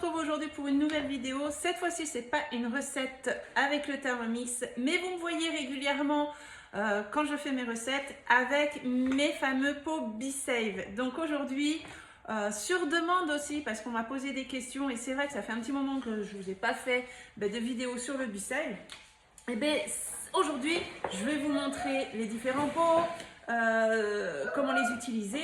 retrouve aujourd'hui pour une nouvelle vidéo. Cette fois-ci, c'est pas une recette avec le Thermomix, mais vous me voyez régulièrement quand je fais mes recettes avec mes fameux pots BeSave. Donc aujourd'hui, sur demande aussi, parce qu'on m'a posé des questions et c'est vrai que ça fait un petit moment que je vous ai pas fait de vidéo sur le BeSave. Et bien aujourd'hui, je vais vous montrer les différents pots, comment les utiliser.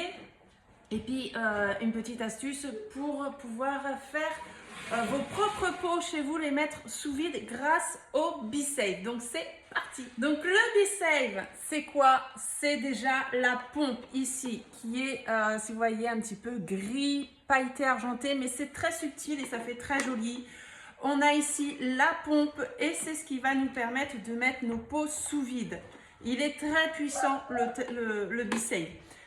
Et puis, une petite astuce pour pouvoir faire vos propres pots chez vous, les mettre sous vide grâce au BeSave. Donc, c'est parti. Donc, le BeSave, c'est quoi? C'est déjà la pompe ici qui est, si vous voyez, un petit peu gris, pailleté, argenté, mais c'est très subtil et ça fait très joli. On a ici la pompe et c'est ce qui va nous permettre de mettre nos pots sous vide. Il est très puissant, le BeSave.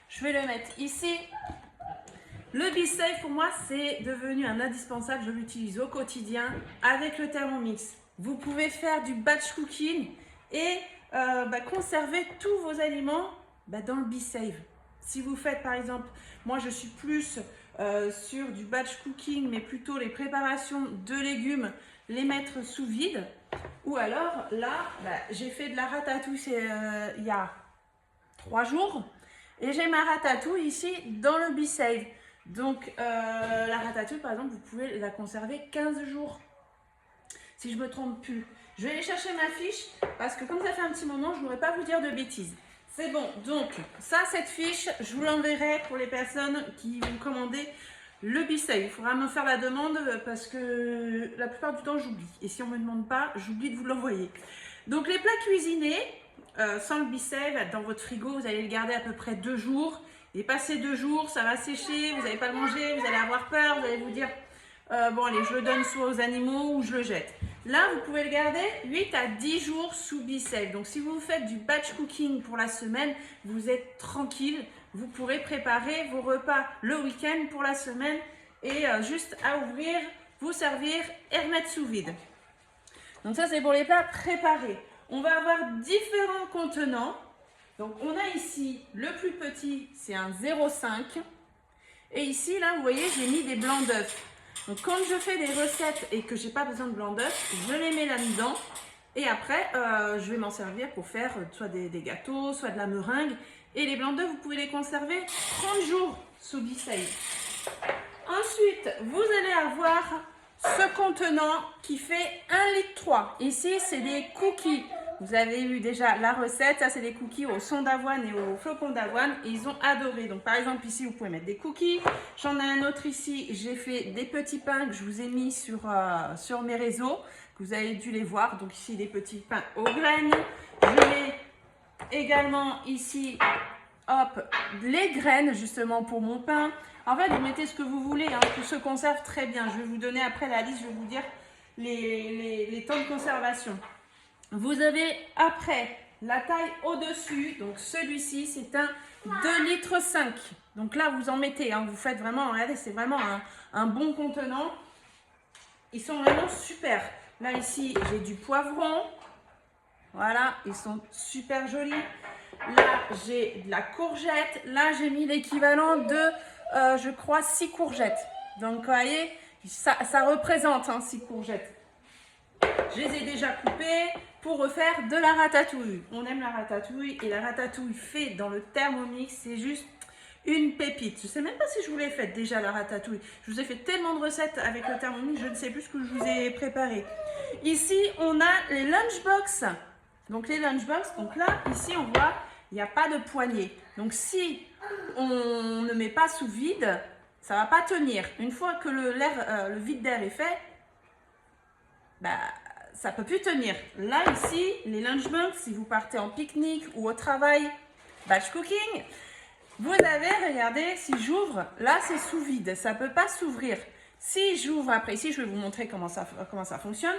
Je vais le mettre ici. Le BeSave pour moi c'est devenu un indispensable, je l'utilise au quotidien avec le Thermomix. Vous pouvez faire du batch cooking et conserver tous vos aliments dans le BeSave. Si vous faites par exemple, moi je suis plus sur du batch cooking mais plutôt les préparations de légumes, les mettre sous vide. Ou alors là, j'ai fait de la ratatouille il y a 3 jours. Et j'ai ma ratatouille ici dans le BeSave. Donc la ratatouille par exemple, vous pouvez la conserver 15 jours. Si je ne me trompe plus. Je vais aller chercher ma fiche parce que comme ça fait un petit moment, je ne voudrais pas vous dire de bêtises. C'est bon, donc ça, cette fiche, je vous l'enverrai pour les personnes qui vont commander le BeSave. Il faudra me faire la demande parce que la plupart du temps, j'oublie. Et si on ne me demande pas, j'oublie de vous l'envoyer. Donc les plats cuisinés, sans le BeSave, dans votre frigo, vous allez le garder à peu près 2 jours. Et passé 2 jours, ça va sécher, vous n'allez pas le manger, vous allez avoir peur, vous allez vous dire bon allez, je le donne soit aux animaux ou je le jette. Là, vous pouvez le garder 8 à 10 jours sous BeSave. Donc si vous faites du batch cooking pour la semaine, vous êtes tranquille, vous pourrez préparer vos repas le week-end pour la semaine et juste à ouvrir, vous servir et remettre sous vide. Donc ça, c'est pour les plats préparés. On va avoir différents contenants. Donc on a ici le plus petit, c'est un 0,5. Et ici, là, vous voyez, j'ai mis des blancs d'œufs. Donc quand je fais des recettes et que j'ai pas besoin de blancs d'œufs, je les mets là-dedans. Et après, je vais m'en servir pour faire soit des gâteaux, soit de la meringue. Et les blancs d'œufs, vous pouvez les conserver 30 jours sous BeSave. Ensuite, vous allez avoir ce contenant qui fait 1,3 litre. Ici, c'est des cookies. Vous avez eu déjà la recette, ça c'est des cookies au son d'avoine et au flocon d'avoine et ils ont adoré. Donc par exemple ici vous pouvez mettre des cookies. J'en ai un autre ici, j'ai fait des petits pains que je vous ai mis sur mes réseaux, que vous avez dû les voir. Donc ici des petits pains aux graines. Je mets également ici, hop, les graines justement pour mon pain. En fait vous mettez ce que vous voulez, hein, tout se conserve très bien. Je vais vous donner après la liste, je vais vous dire les temps de conservation. Vous avez après la taille au-dessus, donc celui-ci c'est un 2,5 litres. Donc là vous en mettez, hein, vous faites vraiment, regardez c'est vraiment un bon contenant. Ils sont vraiment super. Là ici j'ai du poivron, voilà, ils sont super jolis. Là j'ai de la courgette, là j'ai mis l'équivalent de je crois 6 courgettes. Donc vous voyez, ça représente 6 courgettes. Je les ai déjà coupées pour refaire de la ratatouille. On aime la ratatouille et la ratatouille faite dans le Thermomix, c'est juste une pépite. Je ne sais même pas si je vous l'ai faite déjà la ratatouille. Je vous ai fait tellement de recettes avec le Thermomix, je ne sais plus ce que je vous ai préparé. Ici, on a les lunchbox. Donc les lunchbox, donc là, ici, on voit, il n'y a pas de poignée. Donc si on ne met pas sous vide, ça ne va pas tenir. Une fois que le vide d'air est fait, ça ne peut plus tenir. Là, ici, les lunchbox, si vous partez en pique-nique ou au travail, batch cooking, vous avez, regardez, si j'ouvre, là, c'est sous vide. Ça ne peut pas s'ouvrir. Si j'ouvre après, ici, je vais vous montrer comment ça fonctionne.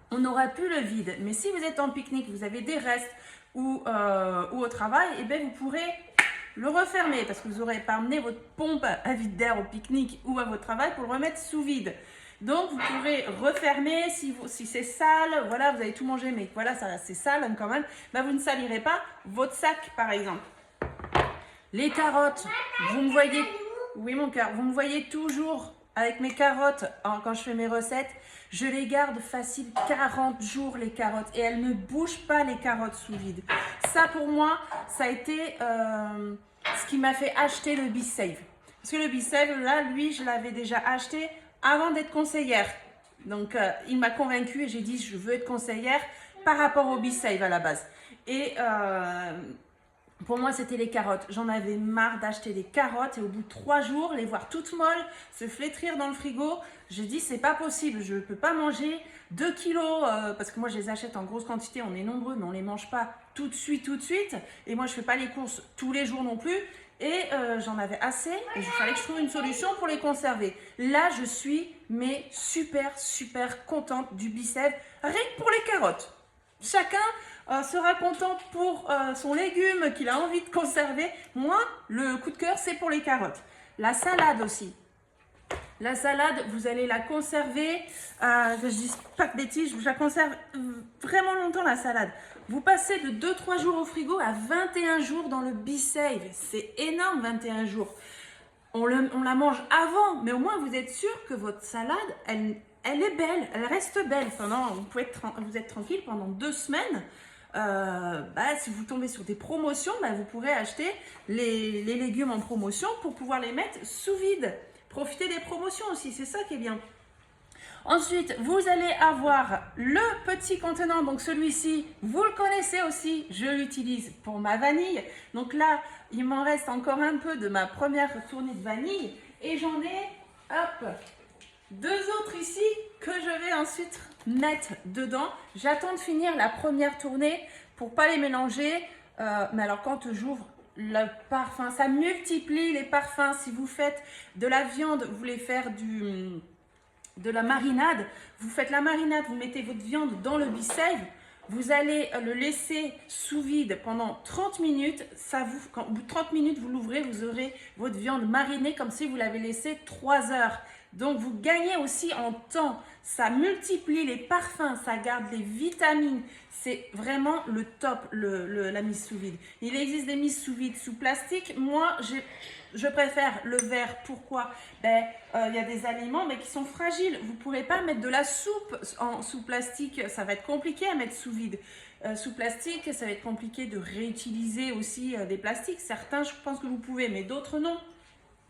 On n'aura plus le vide. Mais si vous êtes en pique-nique, vous avez des restes ou au travail, et bien, vous pourrez le refermer parce que vous n'aurez pas amené votre pompe à vide d'air au pique-nique ou à votre travail pour le remettre sous vide. Donc, vous pourrez refermer si c'est sale, voilà, vous avez tout mangé, mais voilà, c'est sale quand même, vous ne salirez pas votre sac, par exemple. Les carottes, vous me voyez, oui mon cœur, vous me voyez toujours avec mes carottes, quand je fais mes recettes, je les garde facile 40 jours les carottes et elles ne bougent pas les carottes sous vide. Ça pour moi, ça a été ce qui m'a fait acheter le BeSave. Parce que le BeSave, là, lui, je l'avais déjà acheté avant d'être conseillère. Donc, il m'a convaincue et j'ai dit, je veux être conseillère par rapport au BeSave à la base. Et pour moi, c'était les carottes. J'en avais marre d'acheter des carottes et au bout de 3 jours, les voir toutes molles, se flétrir dans le frigo. J'ai dit, c'est pas possible, je ne peux pas manger 2 kilos parce que moi, je les achète en grosse quantité, on est nombreux, mais on ne les mange pas tout de suite. Et moi, je ne fais pas les courses tous les jours non plus. Et j'en avais assez et il fallait que je trouve une solution pour les conserver. Là, je suis mais super contente du BeSave, rien que pour les carottes. Chacun sera content pour son légume qu'il a envie de conserver. Moi, le coup de cœur, c'est pour les carottes. La salade aussi. La salade, vous allez la conserver, que je dise pas de bêtises, je la conserve vraiment longtemps la salade. Vous passez de 2-3 jours au frigo à 21 jours dans le BeSave. C'est énorme 21 jours. On la mange avant, mais au moins vous êtes sûr que votre salade, elle est belle, elle reste belle. Vous êtes tranquille pendant 2 semaines. Si vous tombez sur des promotions, vous pourrez acheter les légumes en promotion pour pouvoir les mettre sous vide. Profitez des promotions aussi, c'est ça qui est bien. Ensuite, vous allez avoir le petit contenant, donc celui-ci, vous le connaissez aussi, je l'utilise pour ma vanille. Donc là, il m'en reste encore un peu de ma première tournée de vanille et j'en ai, 2 autres ici que je vais ensuite mettre dedans. J'attends de finir la première tournée pour pas les mélanger, mais alors quand j'ouvre le parfum, ça multiplie les parfums. Si vous faites de la viande, vous voulez faire de la marinade, vous faites la marinade, vous mettez votre viande dans le BeSave, vous allez le laisser sous vide pendant 30 minutes. Au bout de 30 minutes, vous l'ouvrez, vous aurez votre viande marinée comme si vous l'avez laissée 3 heures. Donc, vous gagnez aussi en temps. Ça multiplie les parfums, ça garde les vitamines. C'est vraiment le top, la mise sous vide. Il existe des mises sous vide sous plastique. Moi, je préfère le verre. Pourquoi? Y a des aliments mais qui sont fragiles. Vous ne pourrez pas mettre de la soupe sous plastique. Ça va être compliqué à mettre sous vide. Sous plastique, ça va être compliqué de réutiliser aussi des plastiques. Certains, je pense que vous pouvez, mais d'autres non.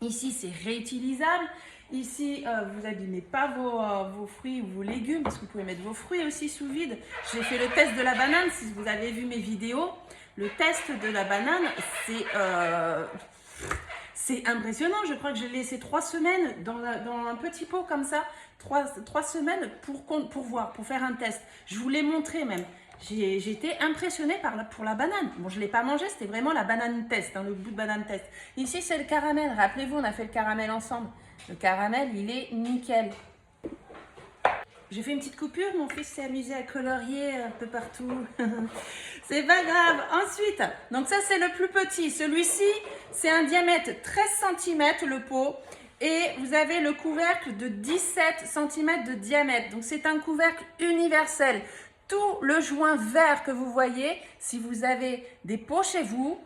Ici, c'est réutilisable. Ici, vous n'abîmez pas vos fruits ou vos légumes parce que vous pouvez mettre vos fruits aussi sous vide. J'ai fait le test de la banane, si vous avez vu mes vidéos. Le test de la banane, c'est impressionnant. Je crois que je l'ai laissé 3 semaines dans un petit pot comme ça. 3 semaines pour voir, pour faire un test. Je vous l'ai montré même. J'ai été impressionnée pour la banane. Bon, je ne l'ai pas mangé, c'était vraiment la banane test, le bout de banane test. Ici, c'est le caramel. Rappelez-vous, on a fait le caramel ensemble. Le caramel, il est nickel. J'ai fait une petite coupure, mon fils s'est amusé à colorier un peu partout. C'est pas grave. Ensuite, donc ça, c'est le plus petit. Celui-ci, c'est un diamètre 13 cm le pot. Et vous avez le couvercle de 17 cm de diamètre. Donc, c'est un couvercle universel. Tout le joint vert que vous voyez, si vous avez des pots chez vous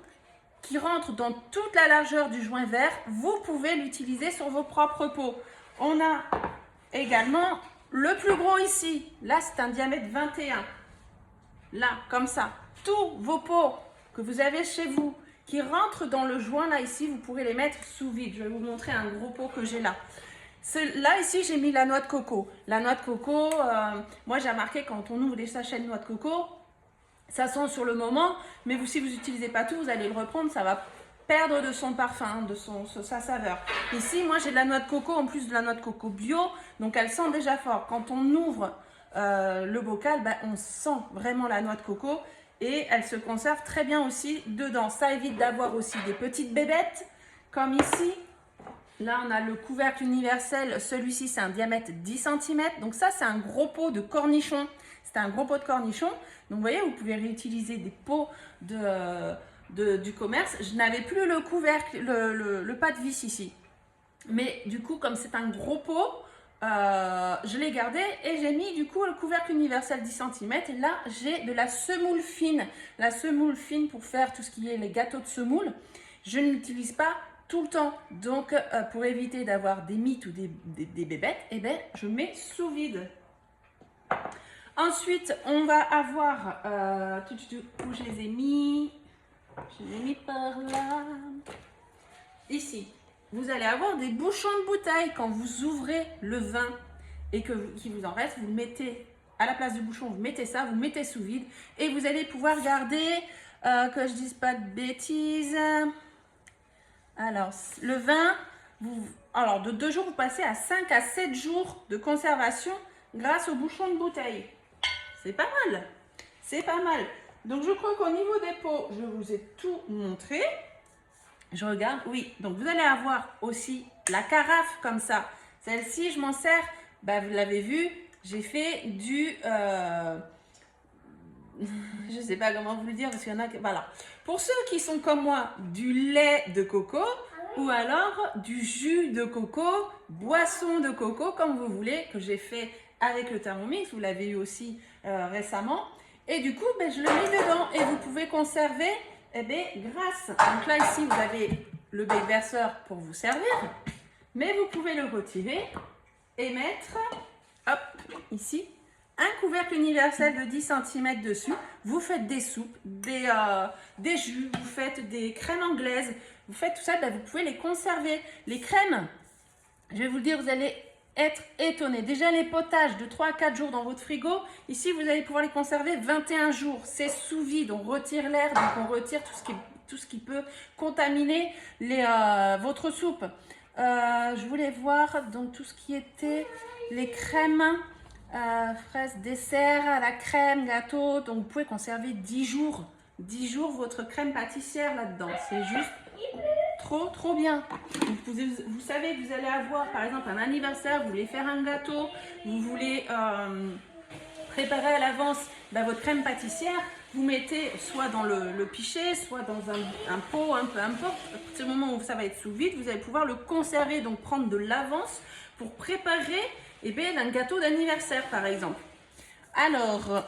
qui rentrent dans toute la largeur du joint vert, vous pouvez l'utiliser sur vos propres pots. On a également le plus gros ici. Là, c'est un diamètre 21. Là, comme ça. Tous vos pots que vous avez chez vous qui rentrent dans le joint, là, ici, vous pourrez les mettre sous vide. Je vais vous montrer un gros pot que j'ai là. Là, ici, j'ai mis la noix de coco. La noix de coco, moi, j'ai remarqué quand on ouvre des sachets de noix de coco, ça sent sur le moment, mais si vous n'utilisez pas tout, vous allez le reprendre, ça va perdre de son parfum, de sa saveur. Ici, moi, j'ai de la noix de coco, en plus de la noix de coco bio, donc elle sent déjà fort. Quand on ouvre le bocal, on sent vraiment la noix de coco et elle se conserve très bien aussi dedans. Ça évite d'avoir aussi des petites bébêtes, comme ici. Là, on a le couvercle universel. Celui-ci, c'est un diamètre 10 cm. Donc ça, c'est un gros pot de cornichons. C'est un gros pot de cornichons. Donc, vous voyez, vous pouvez réutiliser des pots du commerce. Je n'avais plus le couvercle, le pas de vis ici. Mais du coup, comme c'est un gros pot, je l'ai gardé et j'ai mis du coup le couvercle universel 10 cm. Et là, j'ai de la semoule fine. La semoule fine pour faire tout ce qui est les gâteaux de semoule. Je ne l'utilise pas tout le temps. Donc, pour éviter d'avoir des mites ou des bébêtes, eh ben, je mets sous vide. Ensuite, on va avoir, où je les ai mis? Je les ai mis par là. Ici, vous allez avoir des bouchons de bouteille quand vous ouvrez le vin et qu'il vous en reste, vous le mettez à la place du bouchon, vous mettez ça, vous mettez sous vide et vous allez pouvoir garder, que je dise pas de bêtises. Alors, le vin, alors de 2 jours, vous passez à 5 à 7 jours de conservation grâce au bouchon de bouteille. C'est pas mal, c'est pas mal. Donc, je crois qu'au niveau des pots, je vous ai tout montré. Je regarde, oui. Donc, vous allez avoir aussi la carafe comme ça. Celle-ci, je m'en sers, bah, vous l'avez vu, j'ai fait du... je ne sais pas comment vous le dire parce qu'il y en a... Voilà. Pour ceux qui sont comme moi, du lait de coco ou alors du jus de coco, boisson de coco, comme vous voulez, que j'ai fait avec le Thermomix. Vous l'avez eu aussi récemment. Et du coup, ben, je le mets dedans et vous pouvez conserver eh bien, grâce. Donc là, ici, vous avez le bec verseur pour vous servir, mais vous pouvez le retirer et mettre, hop, ici, un couvercle universel de 10 cm dessus. Vous faites des soupes, des jus, vous faites des crèmes anglaises, vous faites tout ça, ben, vous pouvez les conserver. Les crèmes, je vais vous le dire, vous allez être étonné. Déjà, les potages de 3 à 4 jours dans votre frigo, ici, vous allez pouvoir les conserver 21 jours. C'est sous vide, on retire l'air, donc on retire tout ce qui peut contaminer votre soupe. Je voulais voir donc tout ce qui était les crèmes, fraises, dessert, à la crème, gâteau. Donc, vous pouvez conserver 10 jours. 10 jours votre crème pâtissière là-dedans. C'est juste trop bien. Vous savez que vous allez avoir par exemple un anniversaire, vous voulez faire un gâteau, vous voulez préparer à l'avance votre crème pâtissière, vous mettez soit dans le pichet, soit dans un pot, peu importe. À partir du moment où ça va être sous vide, vous allez pouvoir le conserver, donc prendre de l'avance pour préparer un gâteau d'anniversaire par exemple. Alors,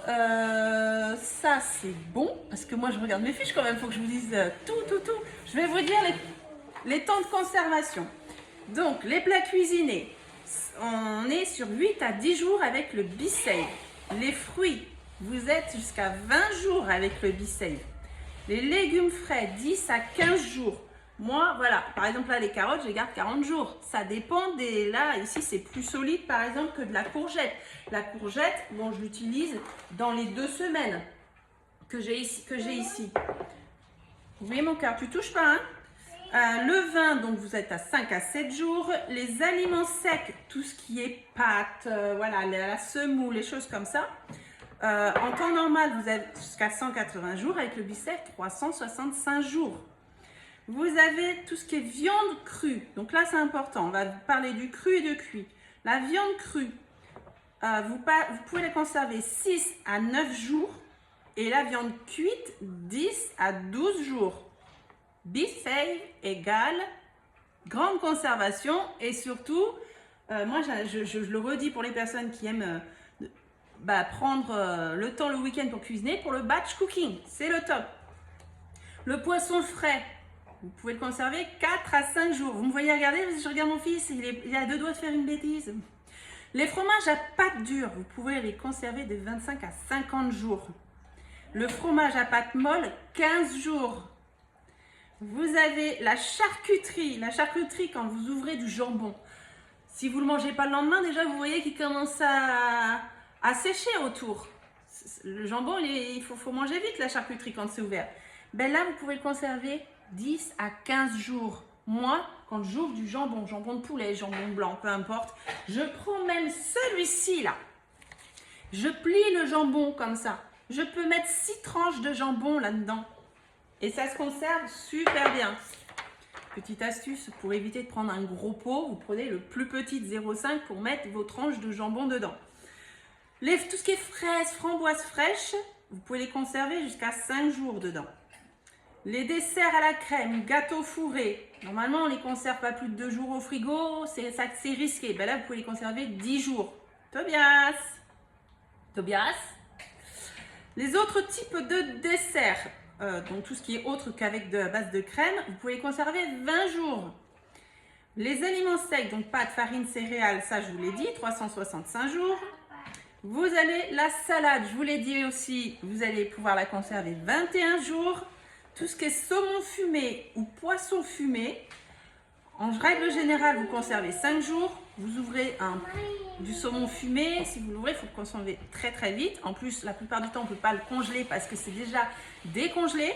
ça c'est bon, parce que moi je regarde mes fiches quand même, il faut que je vous dise tout. Je vais vous dire les temps de conservation. Donc, les plats cuisinés, on est sur 8 à 10 jours avec le B-Save. Les fruits, vous êtes jusqu'à 20 jours avec le B-Save. Les légumes frais, 10 à 15 jours. Moi, voilà, par exemple là, les carottes, je les garde 40 jours. Ça dépend des... Là, ici, c'est plus solide, par exemple, que de la courgette. La courgette, bon, je l'utilise dans les 2 semaines que j'ai ici. Vous voyez mon cœur, tu touches pas, hein? Le vin, donc vous êtes à 5 à 7 jours. Les aliments secs, tout ce qui est pâtes, voilà, la semoule, les choses comme ça. En temps normal, vous êtes jusqu'à 180 jours. Avec le B-Save, 365 jours. Vous avez tout ce qui est viande crue. Donc là, c'est important. On va parler du cru et de cuit. La viande crue, vous pouvez la conserver 6 à 9 jours. Et la viande cuite, 10 à 12 jours. B-Save égale grande conservation et surtout, moi je le redis pour les personnes qui aiment prendre le temps le week-end pour cuisiner, pour le batch cooking, c'est le top. Le poisson frais, vous pouvez le conserver 4 à 5 jours. Vous me voyez regarder, je regarde mon fils, il a 2 doigts de faire une bêtise. Les fromages à pâte dure, vous pouvez les conserver de 25 à 50 jours. Le fromage à pâte molle, 15 jours. Vous avez la charcuterie. La charcuterie, quand vous ouvrez du jambon, si vous ne le mangez pas le lendemain, déjà vous voyez qu'il commence à sécher autour. Le jambon, il faut manger vite la charcuterie quand c'est ouvert. Ben là, vous pouvez le conserver 10 à 15 jours. Moi, quand j'ouvre du jambon de poulet, jambon blanc, peu importe, je prends même celui-ci là. Je plie le jambon comme ça. Je peux mettre 6 tranches de jambon là-dedans. Et ça se conserve super bien. Petite astuce, pour éviter de prendre un gros pot, vous prenez le plus petit de 0,5 pour mettre vos tranches de jambon dedans. Tout ce qui est fraises, framboises fraîches, vous pouvez les conserver jusqu'à 5 jours dedans. Les desserts à la crème, gâteaux fourrés, normalement on ne les conserve pas plus de 2 jours au frigo, c'est risqué. Ben là, vous pouvez les conserver 10 jours. Tobias. Les autres types de desserts. donc tout ce qui est autre qu'avec de base de crème, vous pouvez les conserver 20 jours. Les aliments secs, donc pâtes, farine, céréales, ça je vous l'ai dit, 365 jours. Vous allez, la salade, je vous l'ai dit aussi, vous allez pouvoir la conserver 21 jours. Tout ce qui est saumon fumé ou poisson fumé, en règle générale, vous conservez 5 jours. Vous ouvrez du saumon fumé. Si vous l'ouvrez, il faut le conserver très très vite. En plus, la plupart du temps, on ne peut pas le congeler parce que c'est déjà décongelé.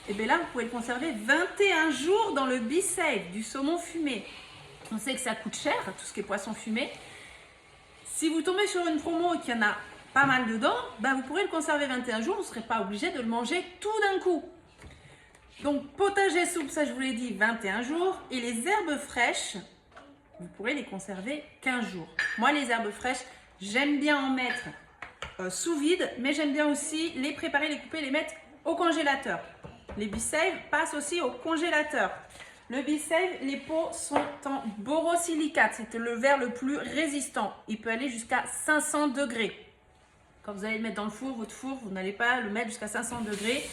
Et bien là, vous pouvez le conserver 21 jours dans le B-Safe, du saumon fumé. On sait que ça coûte cher, tout ce qui est poisson fumé. Si vous tombez sur une promo et qu'il y en a pas mal dedans, ben vous pourrez le conserver 21 jours. Vous ne serez pas obligé de le manger tout d'un coup. Donc, potager soupe, ça je vous l'ai dit, 21 jours. Et les herbes fraîches, vous pourrez les conserver 15 jours. Moi, les herbes fraîches, j'aime bien en mettre sous vide, mais j'aime bien aussi les préparer, les couper, les mettre au congélateur. Les B-Safe passent aussi au congélateur. Le B-Safe, les pots sont en borosilicate. C'est le verre le plus résistant. Il peut aller jusqu'à 500 degrés. Quand vous allez le mettre dans le four, votre four, vous n'allez pas le mettre jusqu'à 500 degrés.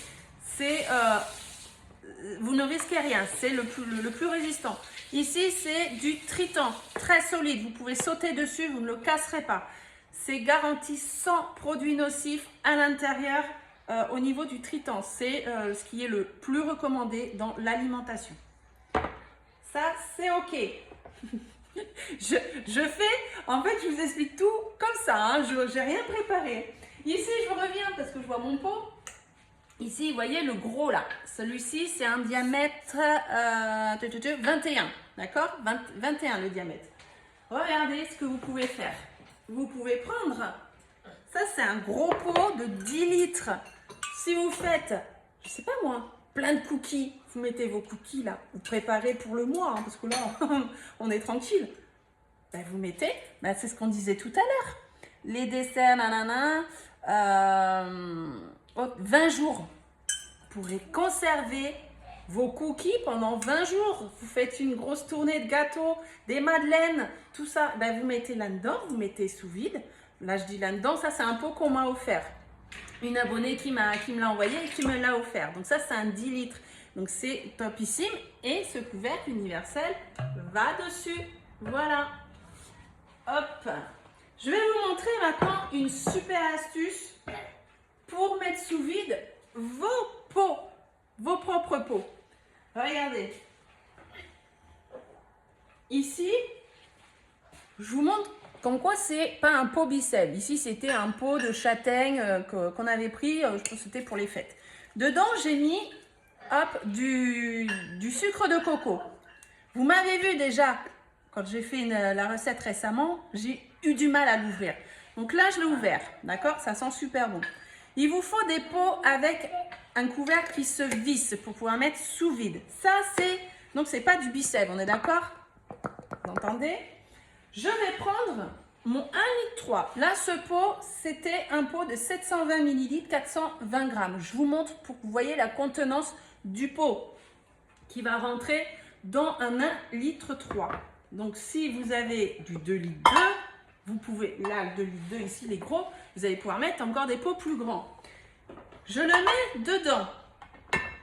Vous ne risquez rien, c'est le plus résistant. Ici, c'est du Tritan, très solide. Vous pouvez sauter dessus, vous ne le casserez pas. C'est garanti sans produits nocifs à l'intérieur au niveau du Tritan. C'est ce qui est le plus recommandé dans l'alimentation. Ça, c'est OK. je fais, en fait, je vous explique tout comme ça. Hein, je n'ai rien préparé. Ici, je reviens parce que je vois mon pot. Ici, vous voyez le gros là. Celui-ci, c'est un diamètre 21. D'accord, 21 le diamètre. Regardez ce que vous pouvez faire. Vous pouvez prendre, ça c'est un gros pot de 10 litres. Si vous faites, je sais pas moi, plein de cookies, vous mettez vos cookies là, vous préparez pour le mois, hein, parce que là, on est tranquille. Ben, vous mettez, ben, c'est ce qu'on disait tout à l'heure. Les desserts, nanana, 20 jours. Vous pourrez conserver vos cookies pendant 20 jours. Vous faites une grosse tournée de gâteaux, des madeleines, tout ça. Ben, vous mettez là-dedans, vous mettez sous vide. Là, je dis là-dedans, ça c'est un pot qu'on m'a offert. Une abonnée qui me l'a envoyé et qui me l'a offert. Donc ça, c'est un 10 litres. Donc c'est topissime. Et ce couvercle universel va dessus. Voilà. Hop. Je vais vous montrer maintenant une super astuce pour mettre sous vide vos pots, vos propres pots. Regardez. Ici, je vous montre comme quoi c'est pas un pot B-Safe. Ici, c'était un pot de châtaigne qu'on avait pris, je pense que c'était pour les fêtes. Dedans, j'ai mis du sucre de coco. Vous m'avez vu déjà, quand j'ai fait la recette récemment, j'ai eu du mal à l'ouvrir. Donc là, je l'ai ouvert, d'accord? Ça sent super bon. Il vous faut des pots avec un couvercle qui se visse pour pouvoir mettre sous vide. Ça, donc c'est pas du B-Safe, on est d'accord? Vous entendez? Je vais prendre mon 1,3 litre. Là, ce pot, c'était un pot de 720 ml, 420 grammes. Je vous montre pour que vous voyez la contenance du pot qui va rentrer dans un 1,3 litre. Donc, si vous avez du 2,2 litres, vous pouvez, là, le 2,2 litres ici, les gros, vous allez pouvoir mettre encore des pots plus grands. Je le mets dedans.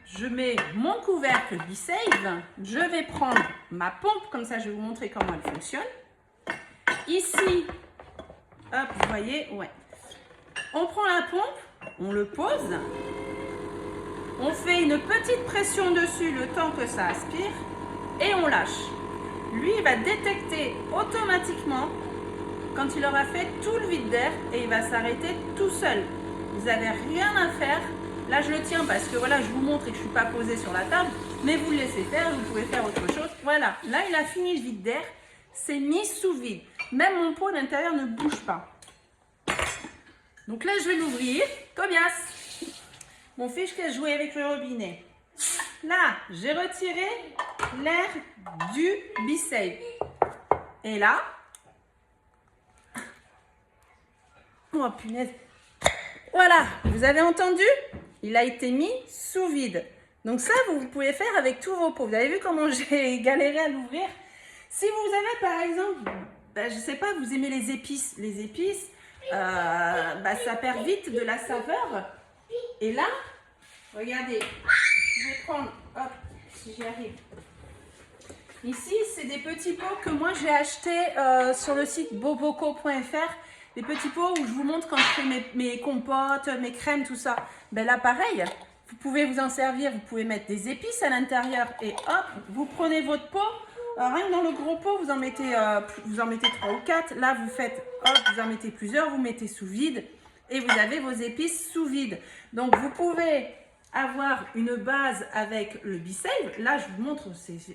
Je mets mon couvercle B-Safe. Je vais prendre ma pompe, comme ça, je vais vous montrer comment elle fonctionne. Ici, hop, vous voyez, ouais. On prend la pompe, on le pose, on fait une petite pression dessus le temps que ça aspire et on lâche. Lui, il va détecter automatiquement quand il aura fait tout le vide d'air et il va s'arrêter tout seul. Vous n'avez rien à faire. Là, je le tiens parce que voilà, je vous montre et que je ne suis pas posée sur la table, mais vous le laissez faire, vous pouvez faire autre chose. Voilà, là, il a fini le vide d'air, c'est mis sous vide. Même mon pot d'intérieur ne bouge pas. Donc là, je vais l'ouvrir. Tobias, mon fils qui a joué avec le robinet. Là, j'ai retiré l'air du B-Safe. Et là, oh punaise. Voilà, vous avez entendu? Il a été mis sous vide. Donc ça, vous pouvez faire avec tous vos pots. Vous avez vu comment j'ai galéré à l'ouvrir? Si vous avez par exemple, je ne sais pas, vous aimez les épices. Les épices, ça perd vite de la saveur. Et là, Regardez, je vais prendre, hop, si j'y arrive. Ici, c'est des petits pots que moi j'ai achetés sur le site boboco.fr. Des petits pots où je vous montre quand je fais mes compotes, mes crèmes, tout ça. Ben là, pareil, vous pouvez vous en servir. Vous pouvez mettre des épices à l'intérieur et hop, vous prenez votre pot. Rien que dans le gros pot, vous en mettez 3 ou 4. Là, vous faites, hop, vous en mettez plusieurs, vous mettez sous vide et vous avez vos épices sous vide. Donc, vous pouvez avoir une base avec le B-Save. Là, je vous montre,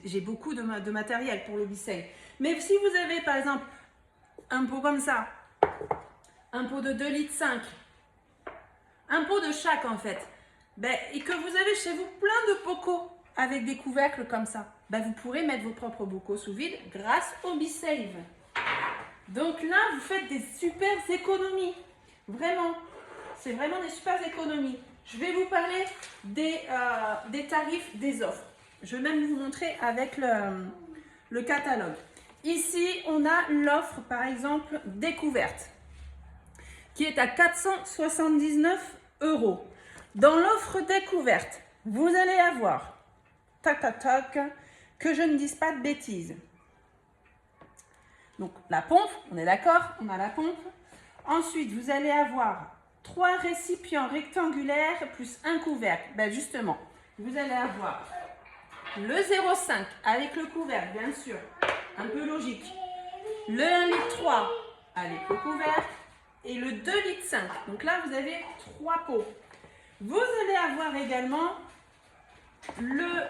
j'ai beaucoup de matériel pour le B-Save. Mais si vous avez, par exemple, un pot comme ça, un pot de 2,5 litres, un pot de chaque en fait, ben, et que vous avez chez vous plein de bocaux avec des couvercles comme ça, ben, vous pourrez mettre vos propres bocaux sous vide grâce au B-Save. Donc là, vous faites des super économies. Vraiment, c'est vraiment des super économies. Je vais vous parler des tarifs, des offres. Je vais même vous montrer avec le catalogue. Ici, on a l'offre, par exemple, découverte, qui est à 479 €. Dans l'offre découverte, vous allez avoir, tac, tac, tac, que je ne dise pas de bêtises. Donc, la pompe, on est d'accord, on a la pompe. Ensuite, vous allez avoir 3 récipients rectangulaires plus un couvercle. Ben justement, vous allez avoir le 0,5 avec le couvercle, bien sûr, un peu logique. Le 1,3 litre avec le couvercle et le 2,5 litres. Donc là, vous avez 3 pots. Vous allez avoir également le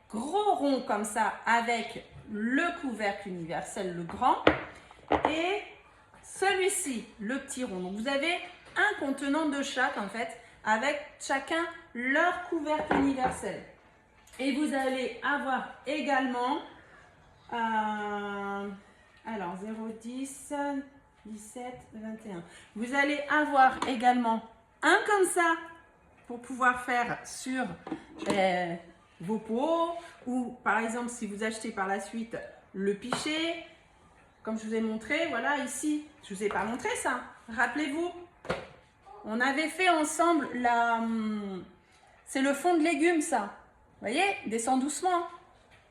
gros rond comme ça avec le couvercle universel, le grand, et celui-ci, le petit rond. Donc vous avez un contenant de chaque en fait, avec chacun leur couvercle universel. Et vous allez avoir également, alors 0,10, 17, 21. Vous allez avoir également un comme ça pour pouvoir faire sur vos pots, ou par exemple si vous achetez par la suite le pichet. Comme je vous ai montré, voilà, ici, je ne vous ai pas montré ça. Rappelez-vous, on avait fait ensemble c'est le fond de légumes, ça. Vous voyez, descend doucement.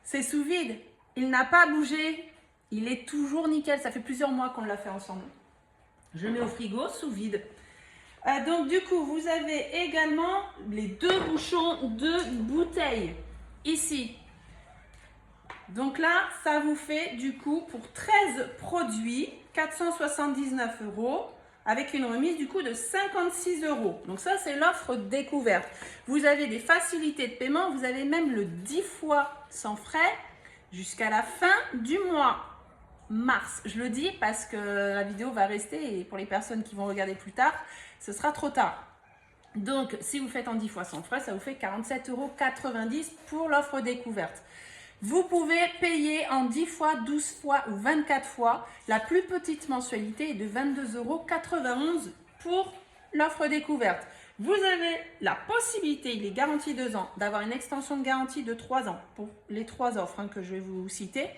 C'est sous vide. Il n'a pas bougé. Il est toujours nickel. Ça fait plusieurs mois qu'on l'a fait ensemble. Je le mets au frigo, sous vide. Donc, du coup, vous avez également les 2 bouchons de bouteille. Ici. Donc là, ça vous fait du coup pour 13 produits, 479 € avec une remise du coup de 56 €. Donc ça, c'est l'offre découverte. Vous avez des facilités de paiement, vous avez même le 10 fois sans frais jusqu'à la fin du mois mars. Je le dis parce que la vidéo va rester et pour les personnes qui vont regarder plus tard, ce sera trop tard. Donc, si vous faites en 10 fois sans frais, ça vous fait 47,90 € pour l'offre découverte. Vous pouvez payer en 10 fois, 12 fois ou 24 fois. La plus petite mensualité est de 22,91 € pour l'offre découverte. Vous avez la possibilité, il est garanti 2 ans, d'avoir une extension de garantie de 3 ans pour les 3 offres que je vais vous citer.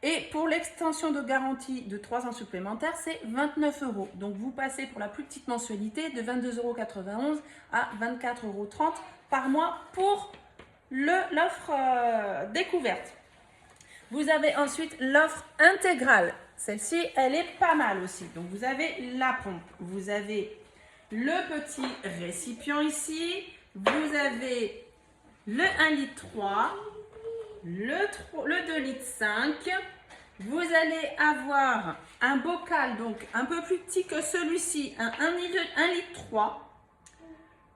Et pour l'extension de garantie de 3 ans supplémentaires, c'est 29 €. Donc, vous passez pour la plus petite mensualité de 22,91 € à 24,30 € par mois pour l'offre découverte. Vous avez ensuite l'offre intégrale. Celle-ci, elle est pas mal aussi. Donc, vous avez la pompe. Vous avez le petit récipient ici. Vous avez le 1,3 litre, le 2,5 litres. Vous allez avoir un bocal, donc un peu plus petit que celui-ci, un 1,3 litre.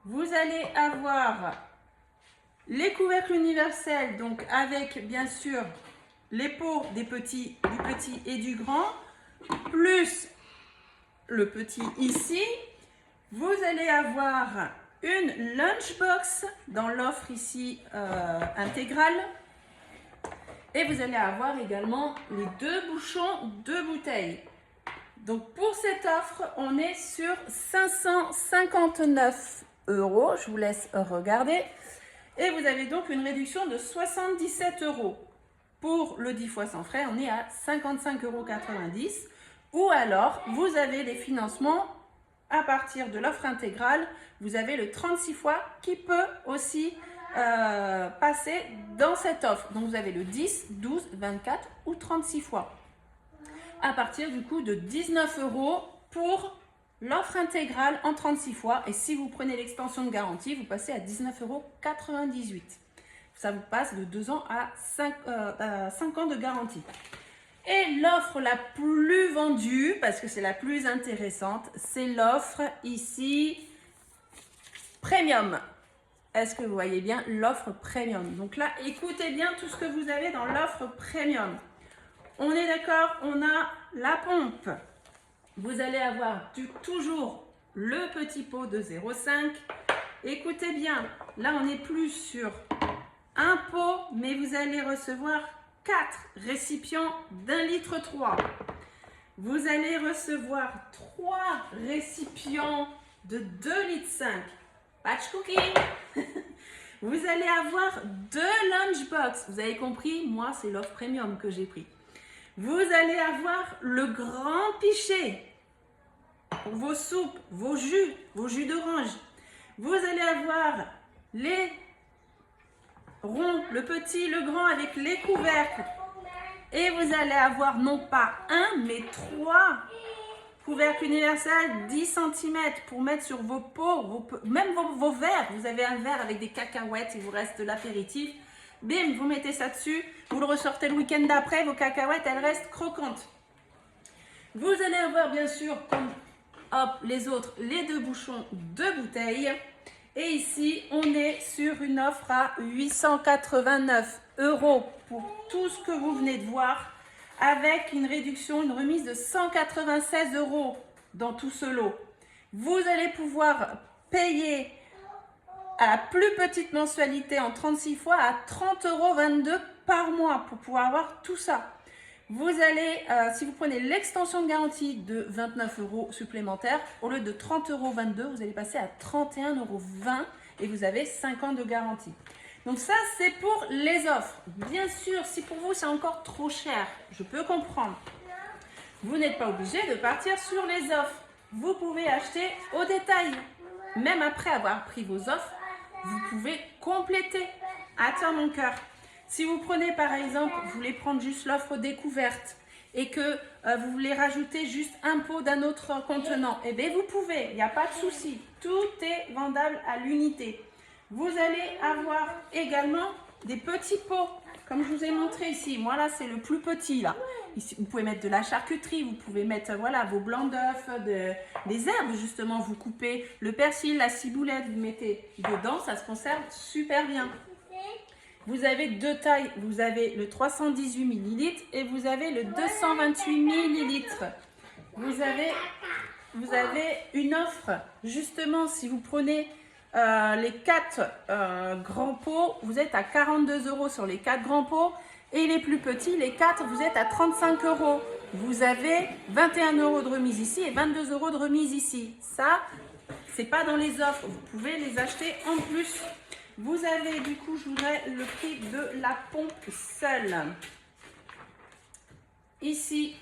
Vous allez avoir les couvercles universels, donc avec bien sûr les pots du petit et du grand, plus le petit ici. Vous allez avoir une lunchbox dans l'offre ici intégrale. Et vous allez avoir également les 2 bouchons de bouteille. Donc pour cette offre, on est sur 559 €. Je vous laisse regarder. Et vous avez donc une réduction de 77 €. Pour le 10 fois sans frais, on est à 55,90 €. Ou alors, vous avez les financements à partir de l'offre intégrale, vous avez le 36 fois qui peut aussi passer dans cette offre. Donc vous avez le 10, 12, 24 ou 36 fois. À partir du coup de 19 € pour l'offre intégrale en 36 fois. Et si vous prenez l'extension de garantie, vous passez à 19,98 €. Ça vous passe de 2 ans à 5 ans de garantie. Et l'offre la plus vendue, parce que c'est la plus intéressante, c'est l'offre ici Premium. Est-ce que vous voyez bien l'offre Premium? Donc là, écoutez bien tout ce que vous avez dans l'offre Premium. On est d'accord, on a la pompe. Vous allez avoir toujours le petit pot de 0,5. Écoutez bien, là on n'est plus sur un pot, mais vous allez recevoir 4 récipients d'1,3 litre. Vous allez recevoir 3 récipients de 2,5 litres. Patch cookie. Vous allez avoir 2 lunchbox. Vous avez compris, moi c'est l'offre premium que j'ai pris. Vous allez avoir le grand pichet pour vos soupes, vos jus d'orange. Vous allez avoir les ronds, le petit, le grand avec les couvercles. Et vous allez avoir non pas un, mais 3 couvercles universels 10 cm pour mettre sur vos pots, même vos verres. Vous avez un verre avec des cacahuètes, il vous reste de l'apéritif. Bim, vous mettez ça dessus, vous le ressortez le week-end d'après, vos cacahuètes, elles restent croquantes. Vous allez avoir bien sûr, comme les autres, les 2 bouchons de bouteille. Et ici, on est sur une offre à 889 € pour tout ce que vous venez de voir, avec une réduction, une remise de 196 € dans tout ce lot. Vous allez pouvoir payer à la plus petite mensualité en 36 fois à 30,22 € par mois pour pouvoir avoir tout ça. Vous allez, si vous prenez l'extension de garantie de 29 € supplémentaires, au lieu de 30,22 €, vous allez passer à 31,20 € et vous avez 5 ans de garantie. Donc ça, c'est pour les offres. Bien sûr, si pour vous, c'est encore trop cher, je peux comprendre. Vous n'êtes pas obligé de partir sur les offres. Vous pouvez acheter au détail. Même après avoir pris vos offres, vous pouvez compléter. Attends mon cœur. Si vous prenez par exemple, vous voulez prendre juste l'offre découverte et que vous voulez rajouter juste un pot d'un autre contenant, eh bien vous pouvez, il n'y a pas de souci. Tout est vendable à l'unité. Vous allez avoir également des petits pots, comme je vous ai montré ici. Moi là, c'est le plus petit là. Ici, vous pouvez mettre de la charcuterie, vous pouvez mettre voilà, vos blancs d'œufs, des herbes justement. Vous coupez le persil, la ciboulette, vous mettez dedans, ça se conserve super bien. Vous avez 2 tailles, vous avez le 318 ml et vous avez le 228 ml. Vous avez une offre, justement, si vous prenez les 4 grands pots, vous êtes à 42 € sur les 4 grands pots. Et les plus petits, les 4, vous êtes à 35 €. Vous avez 21 € de remise ici et 22 € de remise ici. Ça, c'est pas dans les offres, vous pouvez les acheter en plus. Vous avez, du coup, je voudrais le prix de la pompe seule. Ici,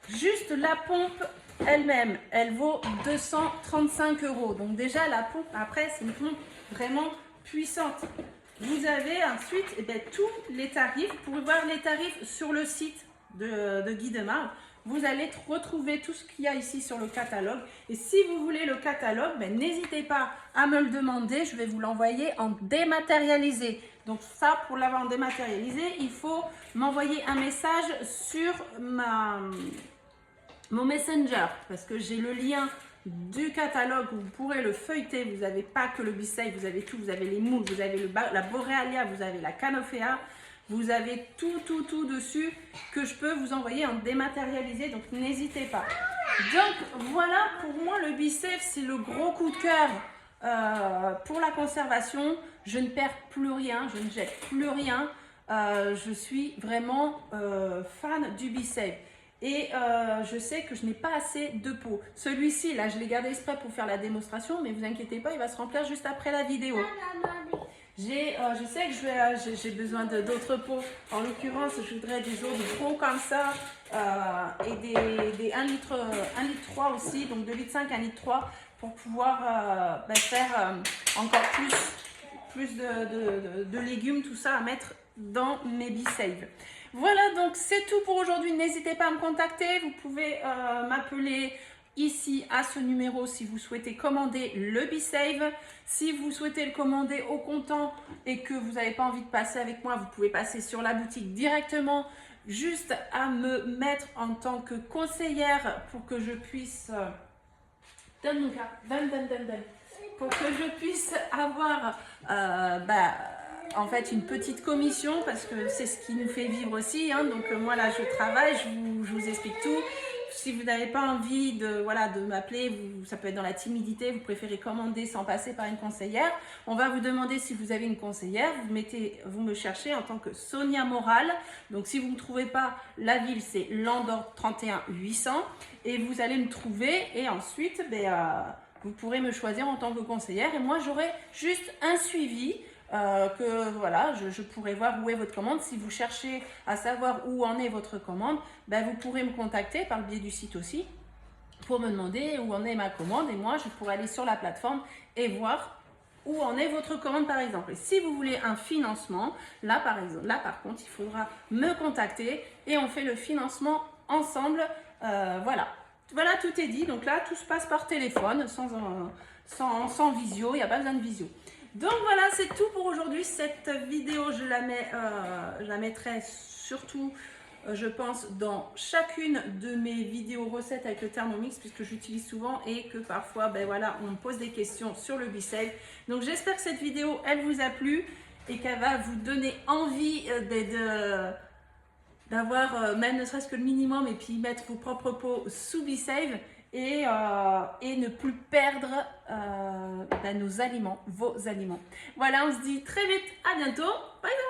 juste la pompe elle-même, elle vaut 235 €. Donc déjà, la pompe, après, c'est une pompe vraiment puissante. Vous avez ensuite tous les tarifs. Vous pouvez voir les tarifs sur le site de Guy Demar. Vous allez retrouver tout ce qu'il y a ici sur le catalogue. Et si vous voulez le catalogue, n'hésitez pas à me le demander. Je vais vous l'envoyer en dématérialisé. Donc ça, pour l'avoir en dématérialisé, il faut m'envoyer un message sur mon Messenger. Parce que j'ai le lien du catalogue où vous pourrez le feuilleter. Vous n'avez pas que le B-Safe, vous avez tout. Vous avez les moules, vous avez la Borealia, vous avez la Canophéa. Vous avez tout dessus que je peux vous envoyer en dématérialisé, donc n'hésitez pas. Donc voilà, pour moi le B-Safe, c'est le gros coup de cœur pour la conservation. Je ne perds plus rien, je ne jette plus rien. Je suis vraiment fan du B-Safe. Et je sais que je n'ai pas assez de pots. Celui-ci, là, je l'ai gardé exprès pour faire la démonstration, mais vous inquiétez pas, il va se remplir juste après la vidéo. Je sais que j'ai besoin d'autres pots. En l'occurrence, je voudrais des autres pots comme ça et des 1,3 litre aussi, donc 2,5 litres, 1,3 litre pour pouvoir faire encore plus de légumes, tout ça à mettre dans mes BeSave. Voilà, donc c'est tout pour aujourd'hui. N'hésitez pas à me contacter. Vous pouvez m'appeler ici à ce numéro si vous souhaitez commander le BeSave. Si vous souhaitez le commander au comptant et que vous n'avez pas envie de passer avec moi, vous pouvez passer sur la boutique directement, juste à me mettre en tant que conseillère pour que je puisse... donne. Pour que je puisse avoir en fait une petite commission, parce que c'est ce qui nous fait vivre aussi, hein. Donc moi là je travaille, je vous explique tout. Si vous n'avez pas envie de m'appeler, ça peut être dans la timidité, vous préférez commander sans passer par une conseillère, on va vous demander si vous avez une conseillère, vous me cherchez en tant que Sonia Moral. Donc si vous ne trouvez pas la ville, c'est Landor 31 800 et vous allez me trouver et ensuite vous pourrez me choisir en tant que conseillère et moi j'aurai juste un suivi. Que voilà, je pourrais voir où est votre commande. Si vous cherchez à savoir où en est votre commande, vous pourrez me contacter par le biais du site aussi pour me demander où en est ma commande et moi je pourrais aller sur la plateforme et voir où en est votre commande par exemple. Et si vous voulez un financement, là par contre il faudra me contacter et on fait le financement ensemble. Voilà, tout est dit. Donc là tout se passe par téléphone sans visio, il n'y a pas besoin de visio. Donc voilà, c'est tout pour aujourd'hui. Cette vidéo, je la mettrai surtout, je pense, dans chacune de mes vidéos recettes avec le Thermomix, puisque j'utilise souvent et que parfois, on me pose des questions sur le BeSave. Donc j'espère que cette vidéo, elle vous a plu et qu'elle va vous donner envie d'avoir même ne serait-ce que le minimum et puis mettre vos propres pots sous BeSave. Et ne plus perdre nos aliments, vos aliments. Voilà, on se dit très vite, à bientôt, bye bye.